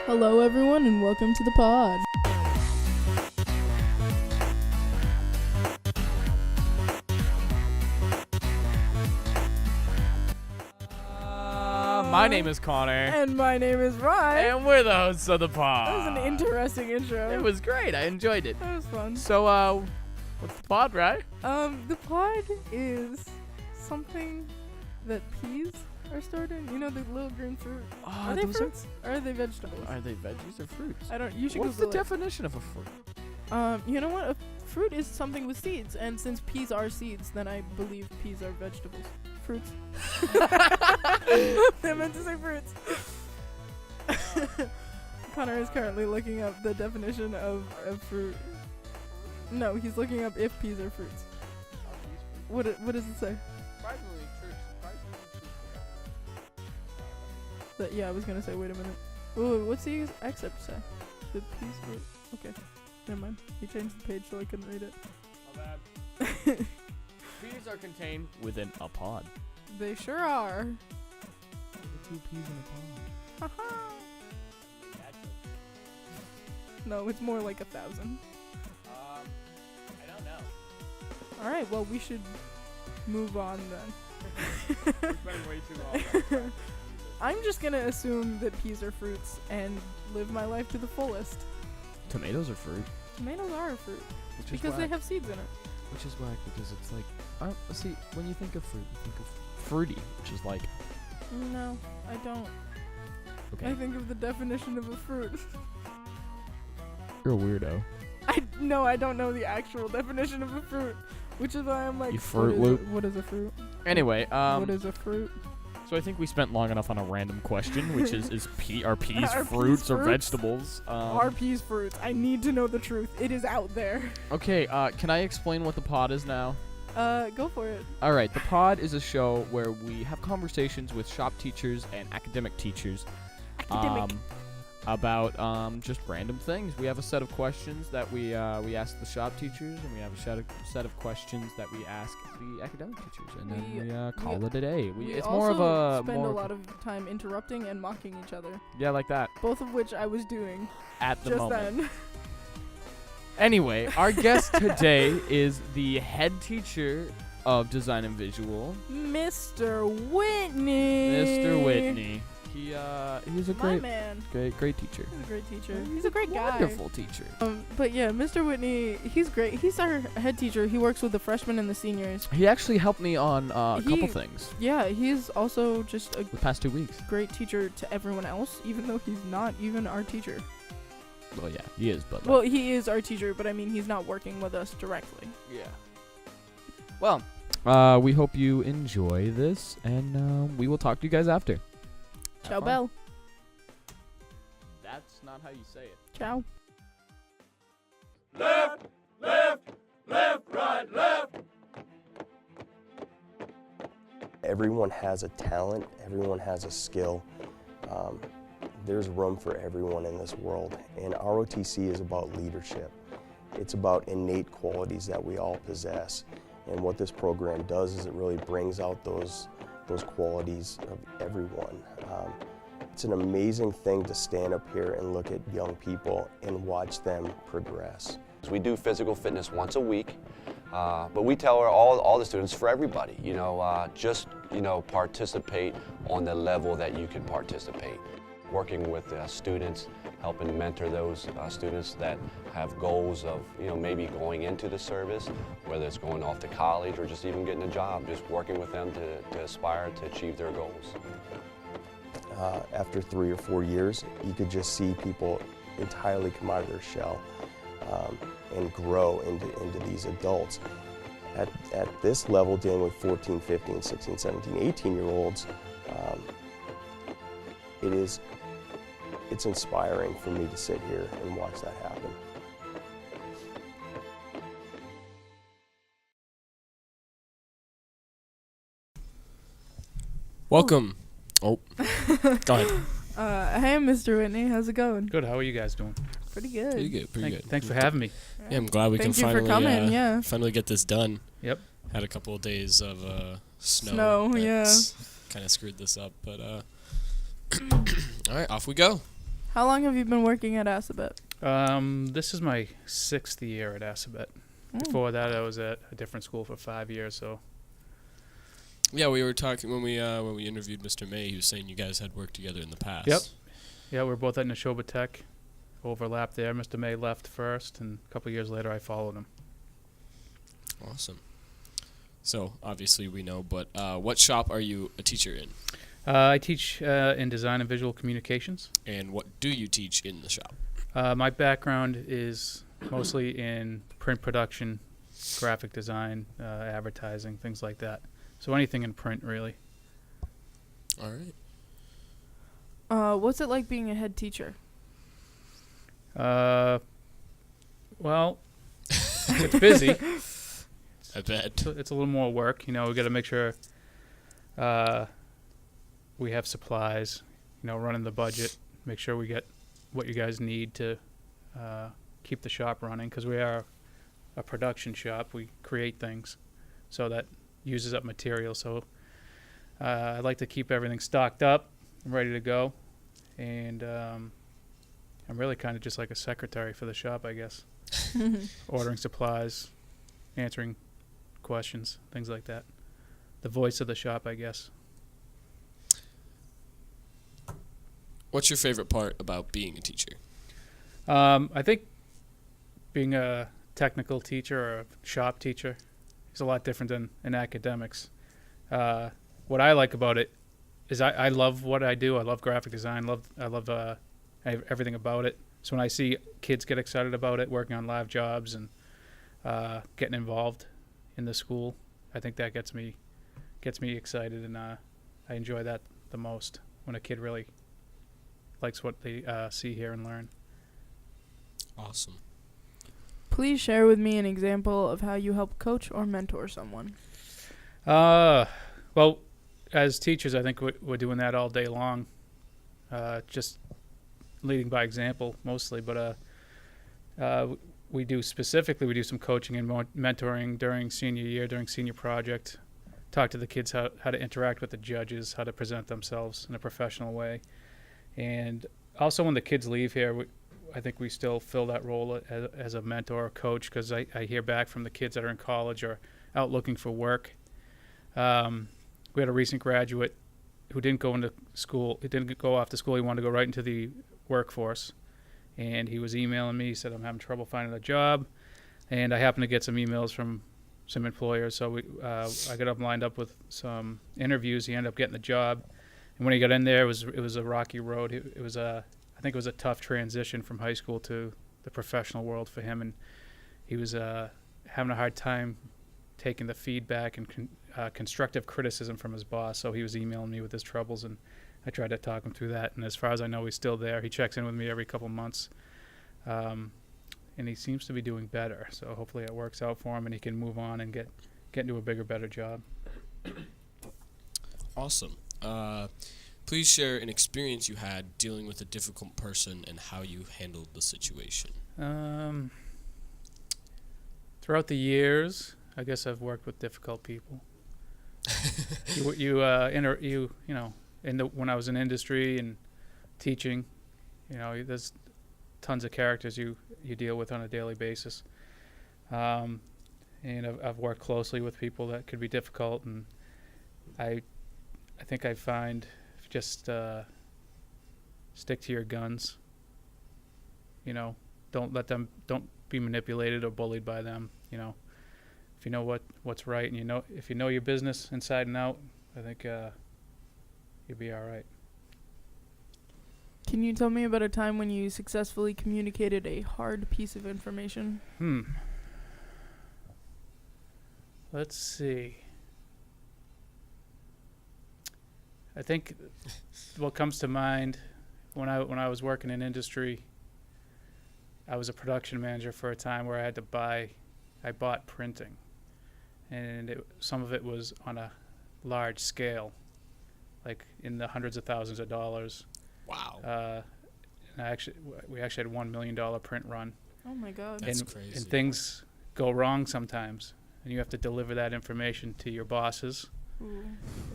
Hello everyone and welcome to the pod. My name is Connor. And my name is Ryan. And we're the hosts of the pod. That was an interesting intro. It was great. I enjoyed it. That was fun. So, what's the pod, right? The pod is something that peas are stored in. You know, the little green fruit. Are they fruits? Or are they vegetables? Are they veggies or fruits? I don't. You should What's the Google it. definition of a fruit? You know what? A fruit is something with seeds, and since peas are seeds, then I believe peas are vegetables. Fruits. I meant to say fruits. Connor is currently looking up the definition of a fruit. No, he's looking up if peas are fruits. What does it say? Surprisingly true. Yeah, I was gonna say, wait a minute. Ooh, what's the excerpt say? The peas fruit. Okay, never mind. He changed the page so I couldn't read it. My bad. Peas are contained within a pod. They sure are. 2 peas in a pod. Haha. No, it's more like 1,000. I don't know. Alright, well, we should move on then. We're spending way too long. I'm just gonna assume that peas are fruits and live my life to the fullest. Tomatoes are fruit. Tomatoes are a fruit. Which Because they have seeds in it. Which is whack because it's like, see, when you think of fruit, you think of fruity, which is like, No, I don't. okay, I think of the definition of a fruit. you're a weirdo. I don't know the actual definition of a fruit. Which is why I'm like, You Fruit Loop. What is a fruit? Anyway, What is a fruit? so I think we spent long enough on a random question, which are peas Are fruits peas or fruits? vegetables? Are peas fruits? I need to know the truth. It is out there. Okay, can I explain what the pod is now? Go for it. All right, the pod is a show where we have conversations with shop teachers and academic teachers Academic. about just random things. We have a set of questions that we ask the shop teachers, and we have a set of questions that we ask the academic teachers, and then we call it a day. We it's more of also a spend a lot of time interrupting and mocking each other. yeah, like that Both of which I was doing at the just moment. then. Anyway, our guest today is the head teacher of design and visual, Mr. Whitney. Mr. Whitney. He's a My man. great teacher. He's a great teacher. He's a great guy. Wonderful teacher. But yeah, Mr. Whitney, he's great. He's our head teacher. He works with the freshmen and the seniors. He actually helped me on a couple things Yeah, he's also just a the past 2 weeks. great teacher to everyone else, even though he's not even our teacher. Well, yeah, he is, but Well, he is our teacher, but I mean, he's not working with us directly. yeah. Well, we hope you enjoy this, and we will talk to you guys after. Ciao, Belle. That's not how you say it. Ciao. Left, right, left. Everyone has a talent, everyone has a skill. There's room for everyone in this world, and ROTC is about leadership. It's about innate qualities that we all possess, and what this program does is it really brings out those qualities of everyone. It's an amazing thing to stand up here and look at young people and watch them progress. We do physical fitness once a week, but we tell all the students, for everybody, just participate on the level that you can participate. Working with students, helping to mentor those students that have goals of maybe going into the service, whether it's going off to college or just even getting a job, just working with them to aspire to achieve their goals. After 3 or 4 years, you could just see people entirely come out of their shell and grow into these adults. At this level, dealing with 14, 15, 16, 17, 18-year-olds, it's inspiring for me to sit here and watch that happen. Welcome. Oh, go ahead. Hey, Mr. Whitney, how's it going? Good. How are you guys doing? Pretty good. Pretty good. Pretty good. Thanks for having me. Yeah, I'm glad we Thank can you finally for coming. Yeah. finally get this done. Yep. Had a couple of days of snow. Snow, yeah. Kind of screwed this up, but all right, off we go. How long have you been working at Assabet? This is my 6th year at Assabet. Before that, I was at a different school for 5 years. So. Yeah, we were talking when we interviewed Mr. May. He was saying you guys had worked together in the past. Yep. Yeah, we were both at Neshoba Tech. Overlapped there. Mr. May left first, and a couple years later, I followed him. Awesome. So obviously we know, but what shop are you a teacher in? I teach in design and visual communications. And what do you teach in the shop? My background is mostly in print production, graphic design, advertising, things like that. So anything in print, really. All right. What's it like being a head teacher? Well, it's busy. I bet. It's a little more work. You know, we got to make sure we have supplies, you know, running the budget, make sure we get what you guys need to keep the shop running, because we are a production shop. We create things, so that uses up material. So I like to keep everything stocked up and ready to go, and I'm really kind of just like a secretary for the shop, I guess. Ordering supplies, answering questions, things like that. The voice of the shop, I guess. What's your favorite part about being a teacher? I think being a technical teacher or a shop teacher is a lot different than in academics. What I like about it is I love what I do. I love graphic design. I love everything about it. So when I see kids get excited about it, working on live jobs and getting involved in the school, I think that gets me excited, and I enjoy that the most, when a kid really likes what they see, hear, and learn. Awesome. Please share with me an example of how you help coach or mentor someone. Well, as teachers, I think we're doing that all day long, just leading by example mostly. But we do some coaching and mentoring during senior year, during senior project. Talk to the kids how to interact with the judges, how to present themselves in a professional way. And also when the kids leave here, I think we still fill that role as a mentor or coach, because I hear back from the kids that are in college or out looking for work. We had a recent graduate who didn't go into school. He didn't go off to school. He wanted to go right into the workforce. And he was emailing me. He said, I'm having trouble finding a job. And I happened to get some emails from some employers. So I got him lined up with some interviews. He ended up getting the job. And when he got in there, it was a rocky road. I think it was a tough transition from high school to the professional world for him. And he was having a hard time taking the feedback and constructive criticism from his boss. So he was emailing me with his troubles, and I tried to talk him through that. And as far as I know, he's still there. He checks in with me every couple months. And he seems to be doing better. So hopefully it works out for him and he can move on and get into a bigger, better job. Awesome. Please share an experience you had dealing with a difficult person and how you handled the situation. Throughout the years, I guess I've worked with difficult people. When I was in industry and teaching, there's tons of characters you deal with on a daily basis. And I've worked closely with people that could be difficult, and I think I find just stick to your guns. Don't be manipulated or bullied by them. If you know what's right, and if you know your business inside and out, I think you'll be all right. Can you tell me about a time when you successfully communicated a hard piece of information? Let's see. I think what comes to mind when I was working in industry, I was a production manager for a time where I bought printing, and some of it was on a large scale, like in the hundreds of thousands of dollars. Wow. And we actually had $1 million print run. Oh my God. That's crazy. And things go wrong sometimes, and you have to deliver that information to your bosses. Ooh.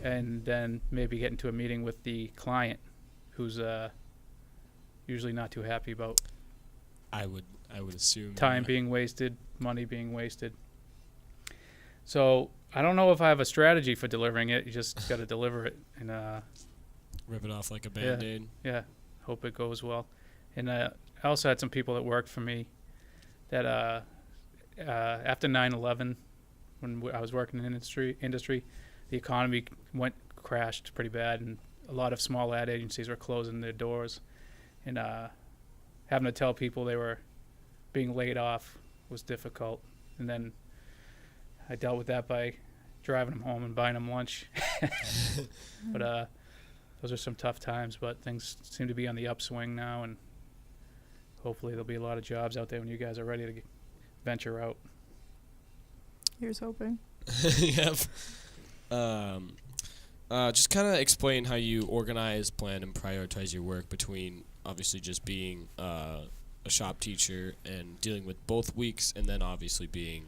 And then maybe get into a meeting with the client, who's usually not too happy about I would assume time being wasted, money being wasted. So I don't know if I have a strategy for delivering it. You just got to deliver it, and rip it off like a Band-Aid. yeah, hope it goes well. And I also had some people that worked for me that after 9/11, when I was working in industry, the economy crashed pretty bad, and a lot of small ad agencies were closing their doors, and having to tell people they were being laid off was difficult. And then I dealt with that by driving them home and buying them lunch. But those are some tough times, but things seem to be on the upswing now, and hopefully there'll be a lot of jobs out there when you guys are ready to venture out. Here's hoping. Yep. Just kind of explain how you organize, plan, and prioritize your work between obviously just being a shop teacher and dealing with both weeks, and then obviously being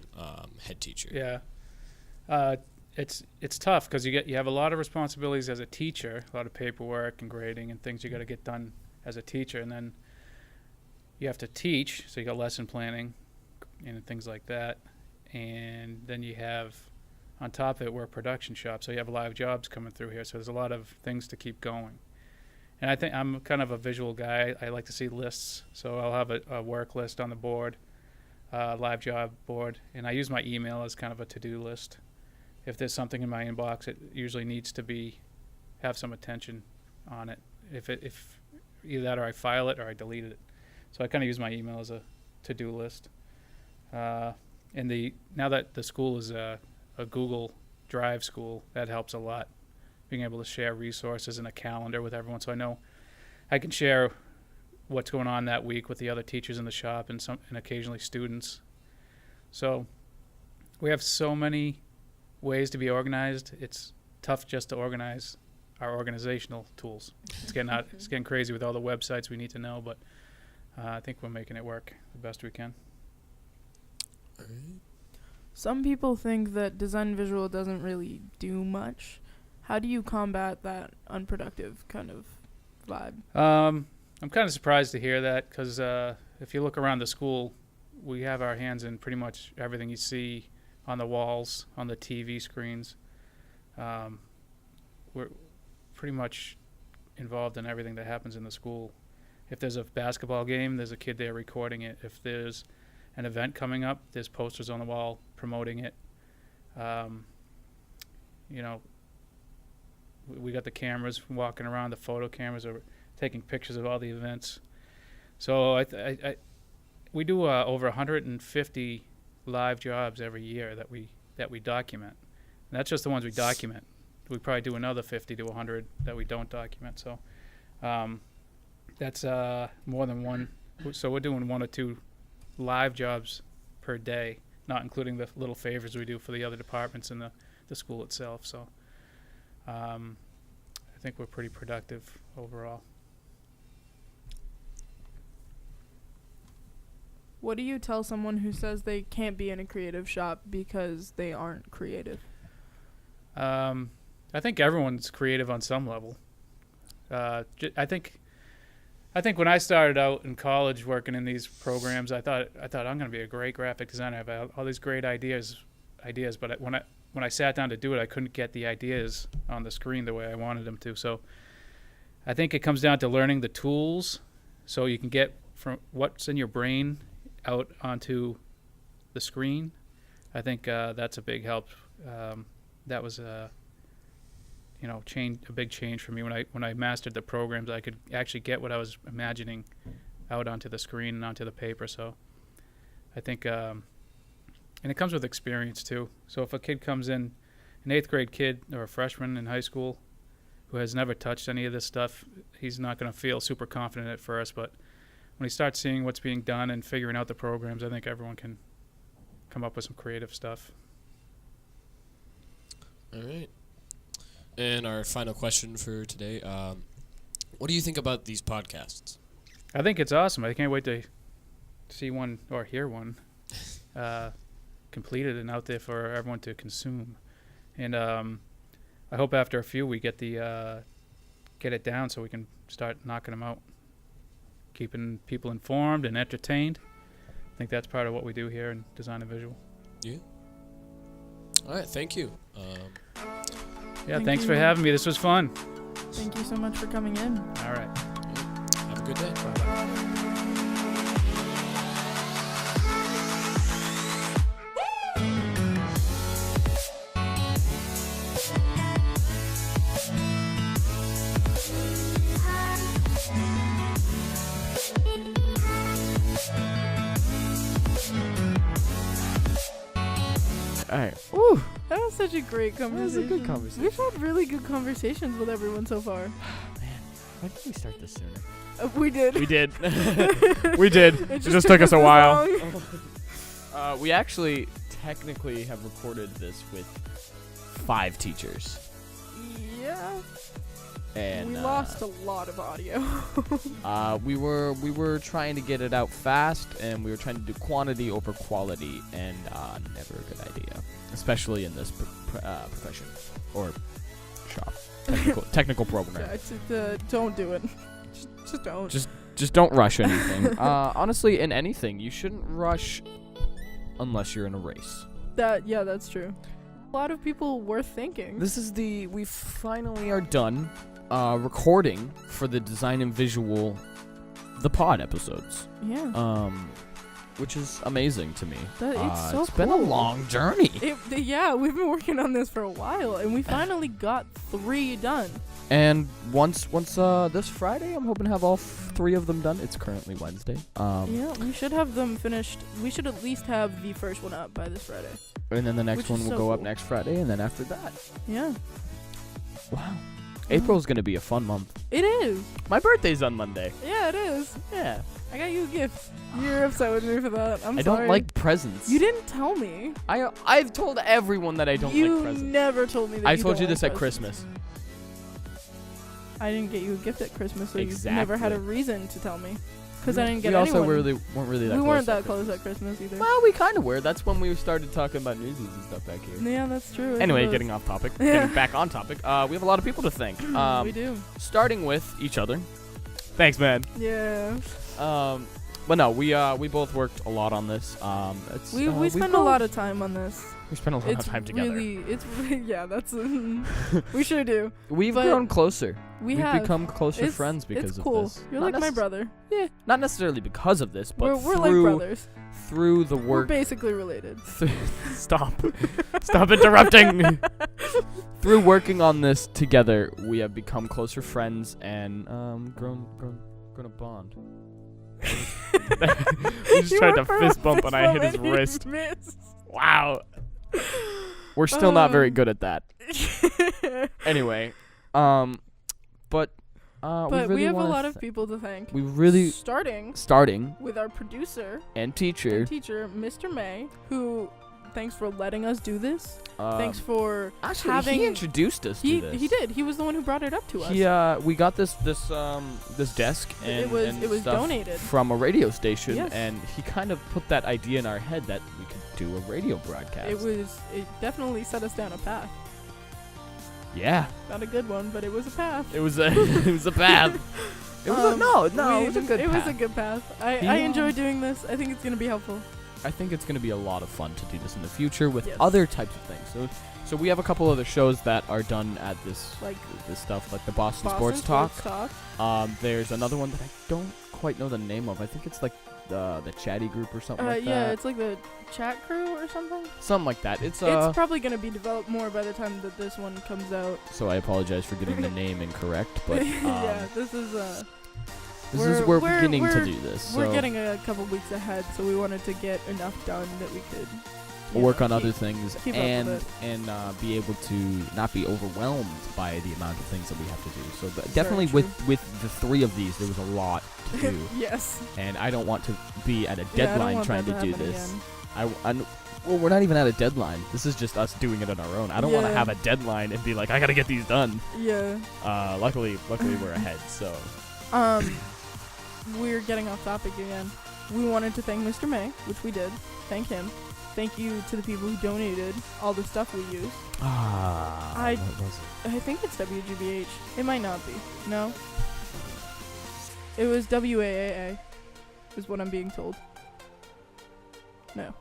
head teacher. Yeah, it's tough because you have a lot of responsibilities as a teacher, a lot of paperwork and grading and things you got to get done as a teacher, and then you have to teach, so you got lesson planning and things like that, and then you have on top of it we're a production shop, so you have live jobs coming through here, so there's a lot of things to keep going. And I think I'm kind of a visual guy. I like to see lists, so I'll have a work list on the board, live job board, and I use my email as kind of a to-do list. If there's something in my inbox, it usually needs to have some attention on it. If either that or I file it or I delete it. So I kind of use my email as a to-do list. Now that the school is a Google Drive school, that helps a lot. Being able to share resources in a calendar with everyone, so I know I can share what's going on that week with the other teachers in the shop and occasionally students. So we have so many ways to be organized. It's tough just to organize our organizational tools. It's getting crazy with all the websites we need to know, but I think we're making it work the best we can. All right. Some people think that design visual doesn't really do much. How do you combat that unproductive kind of vibe? I'm kind of surprised to hear that because if you look around the school, we have our hands in pretty much everything you see on the walls, on the TV screens. We're pretty much involved in everything that happens in the school. If there's a basketball game, there's a kid there recording it. If there's an event coming up, there's posters on the wall promoting it. We got the cameras walking around. The photo cameras are taking pictures of all the events. So we do over 150 live jobs every year that we document. And that's just the ones we document. We probably do another 50 to 100 that we don't document. So that's more than one. So we're doing 1 or 2 live jobs per day, not including the little favors we do for the other departments in the school itself. So I think we're pretty productive overall. What do you tell someone who says they can't be in a creative shop because they aren't creative? I think everyone's creative on some level. I think when I started out in college working in these programs, I thought I'm going to be a great graphic designer. I have all these great ideas, but when I sat down to do it, I couldn't get the ideas on the screen the way I wanted them to. So I think it comes down to learning the tools so you can get from what's in your brain out onto the screen. I think that's a big help. That was a big change for me when I mastered the programs. I could actually get what I was imagining out onto the screen and onto the paper. So I think, and it comes with experience too. So if a kid comes in, an 8th grade kid or a freshman in high school who has never touched any of this stuff, he's not going to feel super confident at first. But when he starts seeing what's being done and figuring out the programs, I think everyone can come up with some creative stuff. All right. And our final question for today, what do you think about these podcasts? I think it's awesome. I can't wait to see one or hear one completed and out there for everyone to consume. And I hope after a few we get it down so we can start knocking them out. keeping people informed and entertained. I think that's part of what we do here in Design and Visual. Yeah. All right. Thank you. Yeah, thanks for having me. This was fun. Thank you so much for coming in. All right. Have a good day. Bye-bye. All right. Woo. That was such a great That was conversation. a good conversation. We've had really good conversations with everyone so far. Man, why didn't we start this sooner? We did. We did. We did. It just took us a this while. long. We actually technically have recorded this with 5 teachers. Yeah. And we lost a lot of audio. we were trying to get it out fast, and we were trying to do quantity over quality, and never a good idea, especially in this profession or shop. Technical programmer. Yeah, don't do it. Just don't. Just don't rush anything. Honestly, in anything, you shouldn't rush unless you're in a race. That's true. A lot of people were thinking. We finally are done recording for the Design and Visual, the pod episodes. Yeah. Which is amazing to me. It's so It's been a long journey. Yeah, we've been working on this for a while, and we finally got 3 done. And once this Friday, I'm hoping to have all 3 of them done. It's currently Wednesday. Yeah, we should have them finished. We should at least have the first one up by this Friday. And then the next Which one is will so go up cool. next Friday, and then after that. Yeah. Wow. April's going to be a fun month. It is. My birthday's on Monday. Yeah, it is. Yeah. I got you a gift. You're upset with me for that. I'm I sorry. don't like presents. You didn't tell me. I've told everyone that I don't like presents. You never told me that. I you told don't you this like at presents. Christmas. I didn't get you a gift at Christmas, so you never had Exactly. a reason to tell me. Because I didn't get we also anyone. weren't really that we close. weren't at that Christmas. close at Christmas either. Well, we kind of were. That's when we started talking about newsies and stuff back here. Yeah, that's true. I Anyway, suppose. getting off topic. Yeah. Getting back on topic. We have a lot of people to thank. We do. Starting with each other. Thanks, man. Yeah. But no, we both worked a lot on this. We spent a lot of time on this. We spent a lot of time together. Yeah, that's we sure do. We've but grown closer. We've become closer it's, friends because it's of cool. this. You're Not like my necess- brother. Yeah, not necessarily because of this, but We're like brothers. through the We're work. basically related. Stop interrupting. Through working on this together, we have become closer friends and grown a bond. We just tried to fist bump and I hit his wrist. Missed. Wow. We're still not very good at that. Anyway, but we have a lot of people to thank. We really starting with our producer and teacher, Mr. May, who thanks for letting us do this. Thanks for actually having. he introduced us to this. He did. He was the one who brought it up to us. We got this desk and it was stuff donated from a radio station, Yes. and he kind of put that idea in our head that we could do a radio broadcast. It definitely set us down a path. Yeah. Not a good one, but it was a path. It was a path. It was it was a good It path. was a good path. I enjoy doing this. I think it's gonna be helpful. I think it's going to be a lot of fun to do this in the future with Yes. other types of things. So we have a couple other shows that are done at this Like this stuff, like the Boston Sports Talk. There's another one that I don't quite know the name of. I think it's like the Chatty Group or something like yeah, that. it's like the Chat Crew or something. Something like that. It's probably gonna be developed more by the time that this one comes out. So I apologize for getting the name incorrect, but yeah, this is we're beginning to do this. So We're getting a couple weeks ahead, so we wanted to get enough done that we could work on other things keep up and with be able to not be overwhelmed by the amount of things that we have to do. So Very definitely true. with the 3 of these, there was a lot to do. Yes. And I don't want to be at a Yeah, I don't deadline want trying that to do happen this. again. Well, we're not even at a deadline. This is just us doing it on our own. I don't want to Yeah. have a deadline and be like, I gotta get these done. Yeah. Luckily we're ahead. So We're getting off topic again. We wanted to thank Mr. May, which we did. Thank him. Thank you to the people who donated all the stuff we used. what was it? I think it's WGBH. It might not be. No? It was WAAA, is what I'm being told. No.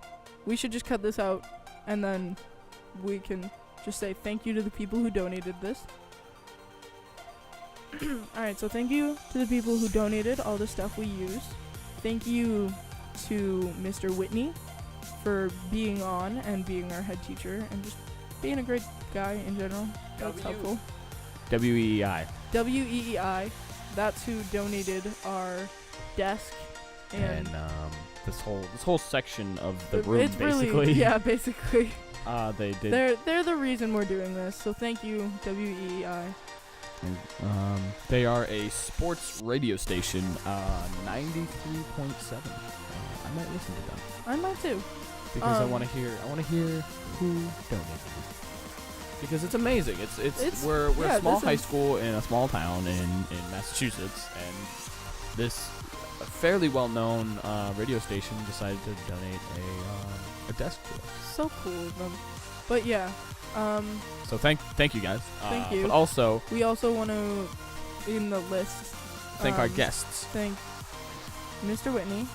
We should just cut this out, and then we can just say thank you to the people who donated this. Alright, so thank you to the people who donated all the stuff we use. Thank you to Mr. Whitney for being on and being our head teacher and just being a great guy in general. That's helpful. WEEI. WEEI. That's who donated our desk and this whole section of the room, it's basically. Really, yeah, basically. They did. They're the reason we're doing this. So thank you, WEEI. And, they are a sports radio station, 93.7. I might listen to them I might too. because I want to hear who donated. Because it's amazing. We're a small high school in a small town in Massachusetts, and this fairly well-known radio station decided to donate a desk to us. So cool of them. But yeah. So thank you guys. Thank you. But also, we also want to, in the list, thank our guests. Thank Mr. Whitney.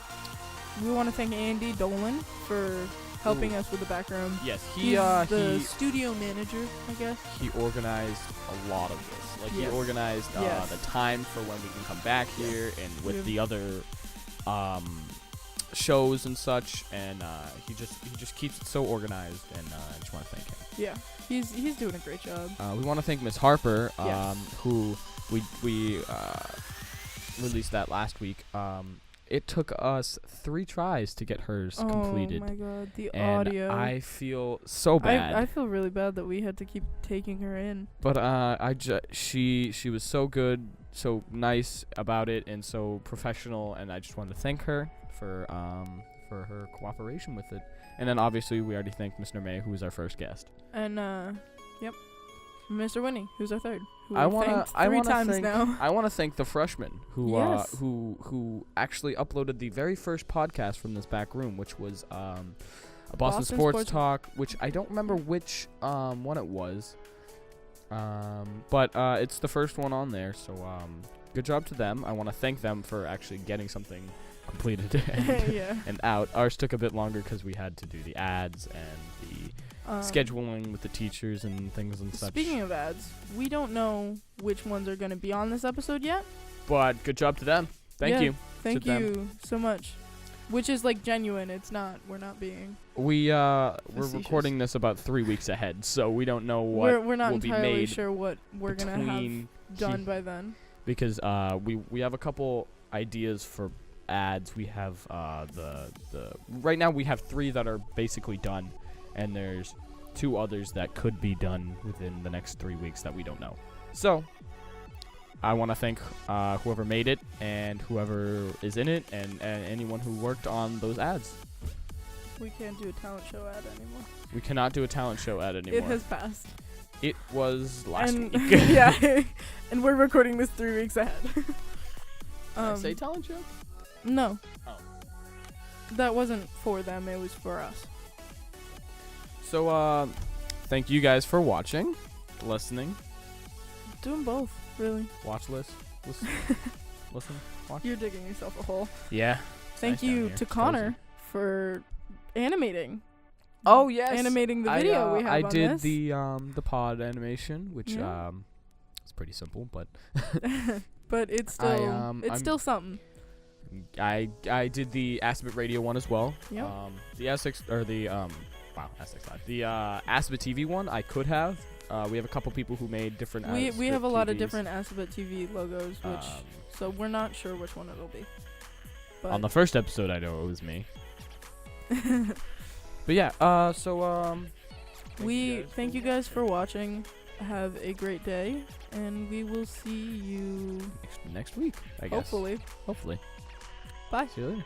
We want to thank Andy Dolan for helping us with the background. Yes, He's the studio manager, I guess. He organized a lot of this. Like Yes. he organized Yes. the time for when we can come back here, and with the other shows and such, and he just keeps it so organized, and I just want to thank him. Yeah, he's doing a great job. We want to thank Miss Harper, Yes. who we released that last week. It took us 3 tries to get hers completed. Oh my god, the and audio. I feel so bad. I feel really bad that we had to keep taking her in. But she was so good, so nice about it, and so professional, and I just wanted to thank her for her cooperation with it. And then obviously we already thanked Mr. May, who was our first guest. And yep, Mr. Whitney, who's our third. Who I we've wanna thanked 3 times thank now. I want to thank the freshman who Yes. who actually uploaded the very first podcast from this back room, which was a Boston Sports Talk, which I don't remember which one it was. But it's the first one on there, so good job to them. I want to thank them for actually getting something completed and, Yeah. and out. Ours took a bit longer because we had to do the ads and the scheduling with the teachers and things and such. Speaking of ads, we don't know which ones are going to be on this episode yet. But good job to them. Thank you. Thank to them. you so much. Which is like genuine. It's not. We're not being. We're facetious. recording this about 3 weeks ahead, so we don't know what We're not will be entirely made sure what we're going to have done by then. Because we have a couple ideas for ads. We have the right now we have 3 that are basically done, and there's 2 others that could be done within the next 3 weeks that we don't know. So I want to thank whoever made it and whoever is in it, and anyone who worked on those ads. We can't do a talent show ad anymore. We cannot do a talent show ad anymore. It has passed. It was last week. Yeah, and we're recording this 3 weeks ahead. Did I say talent show? No. Oh. That wasn't for them. It was for us. So, thank you guys for watching, listening, Doing both, really. watch list, listen, watch. You're digging yourself a hole. Yeah. Thank nice down you here. to It's Connor cozy. for animating. Oh yes, Animating the video we have I on did this. the pod animation, which Yeah. is pretty simple, but But it's still I'm- still something. I did the Assabet radio one as well. Yep. The S6 or the S6 the Assabet TV one I could have. We have a couple people who made different. We Assabet have a lot of TVs. different Assabet TV logos, which so we're not sure which one it'll be. But On the first episode, I know it was me. But yeah, thank you guys for watching. Have a great day, and we will see you next week, I guess. hopefully. Hopefully. Bye. See you later.